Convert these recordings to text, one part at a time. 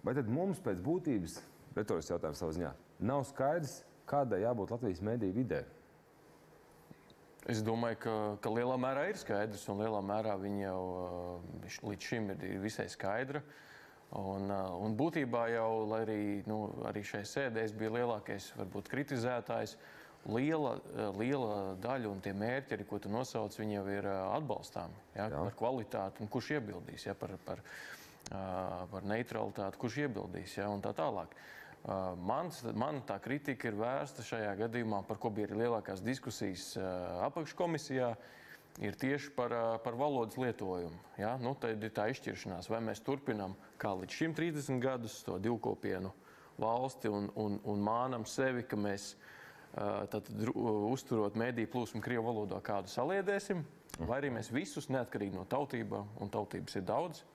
Vai tad mums pēc būtības, retorisks jautājums savā ziņā, nav skaidrs, kādai jābūt Latvijas mediju vidē? Es domāju, ka lielā mērā ir skaidrs, un lielā mērā viņa jau līdz šim ir visai skaidra. Un būtībā jau, lai arī šai sēdē es biju lielākais, varbūt, kritizētājs, liela daļa un tie mērķi, arī, ko tu nosauc, viņi jau ir atbalstāmi, ja, par kvalitāti, un kurš iebildīs, ja, par neutralitāti, kurš iebildīs, ja, un tā tālāk. Man tā kritika ir vērsta šajā gadījumā, par ko bija arī lielākās diskusijas apakškomisijā, ir tieši par valodas lietojumu. Ja? Nu, tad ir tā izšķiršanās, vai mēs turpinām kā līdz šim 30 gadus to divkopienu valsti un mānam sevi, ka mēs uzturot mediju plūsmu Krievu valodā kādu saliedēsim, vai arī mēs visus, neatkarīgi no tautībām, un tautības ir daudz,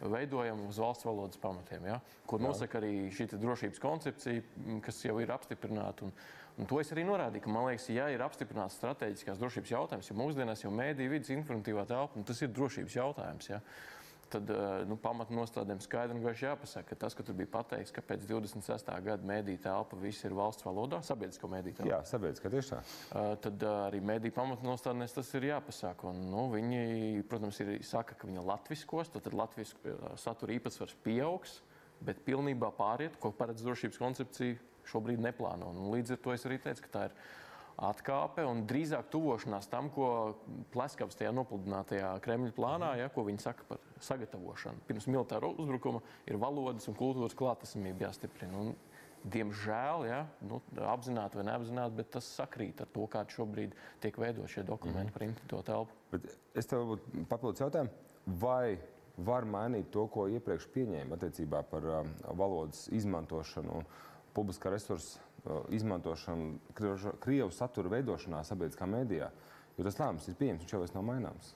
veidojam uz valsts valodas pamatiem, ja? Kur nosaka arī šī drošības koncepcija, kas jau ir apstiprināta. Un to es arī norādīju, ka, man liekas, ja ir apstiprināts strateģiskās drošības jautājums, jo mūsdienās jau mediju vidas informatīvā telpa, tas ir drošības jautājums, ja? Tad pamatnostādēm skaidri un gaiši jāpasaka, ka tas, ka tur bija pateikts, ka pēc 26. gada mediju telpa viss ir valsts valodā, sabiedrisko mediju telpa. Jā, sabiedriskā tiešā. Tad arī mediju pamatnostādnēs tas ir jāpasaka. Un, viņi, protams, saka, ka viņa latviskos, tad latvisku satura īpatsvars pieaugs, bet pilnībā pāriet, ko paredz drošības koncepcija, šobrīd neplāno. Un līdz ar to es arī teicu, ka tā ir atkāpe un drīzāk tuvošanās tam, ko Pleskavs tajā nopludinātajā Kremļa plānā, ja, ko viņi saka par sagatavošanu. Pirms militāra uzbrukuma ir valodas un kultūras klātesamība jāstiprina. Un, diemžēl, ja, apzināti vai neapzināti, bet tas sakrīt ar to, kādi šobrīd tiek veidot šie dokumenti par interneta telpu. Bet es tev varbūt papildus jautājumu, vai var mainīt to, ko iepriekš pieņēma attiecībā par valodas izmantošanu un publiskā resursa izmantošanu Krievu satura veidošanā sabiedriskā medijā, jo tas lēmums ir pieņemts, viņš jau vairs nav maināms.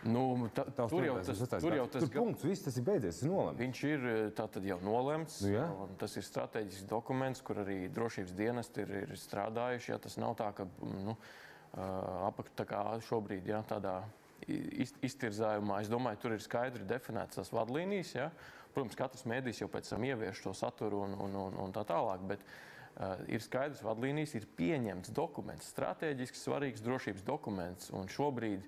Nu, tur jau tas punkts, viss tas ir beidzies, tas ir nolemts. Viņš ir tātad jau nolemts, un tas ir strateģisks dokuments, kur arī drošības dienesti ir strādājuši, ja tas nav tā, ka, tā kā šobrīd, ja, tādā iztirzājumā, es domāju, tur ir skaidri definēts tās vadlīnijas, ja. Protams, katrs mēdījis jau pēc tam ievieš to saturu un tā tālāk, bet ir skaidrs vadlīnijas, ir pieņemts dokuments, strateģiski svarīgs drošības dokuments, un šobrīd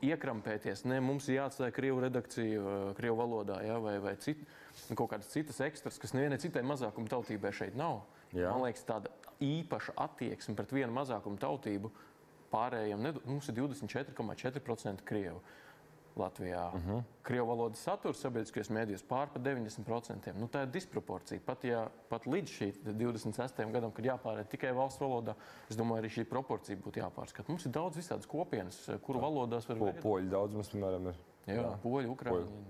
iekrampēties, mums ir jāatstāja Krievu redakcija Krievu valodā, ja, vai kaut kādas citas ekstras, kas nevienai citai mazākuma tautībai šeit nav. Jā. Man liekas, tāda īpaša attieksme pret vienu mazākuma tautību pārējiem, mums ir 24,4% Krievu Latvijā. Krievu valodas saturs sabiedriskajos mēdījos pār par 90%. Tā ir disproporcija. Pat līdz šī 26. gadam, kad jāpāriet tikai valsts valodā, es domāju, arī šī proporcija būtu jāpārskata. Mums ir daudz visādas kopienas, kuru valodās var veidot. Poļu daudz mums, piemēram, ir. Jā, poļu, ukraiņi.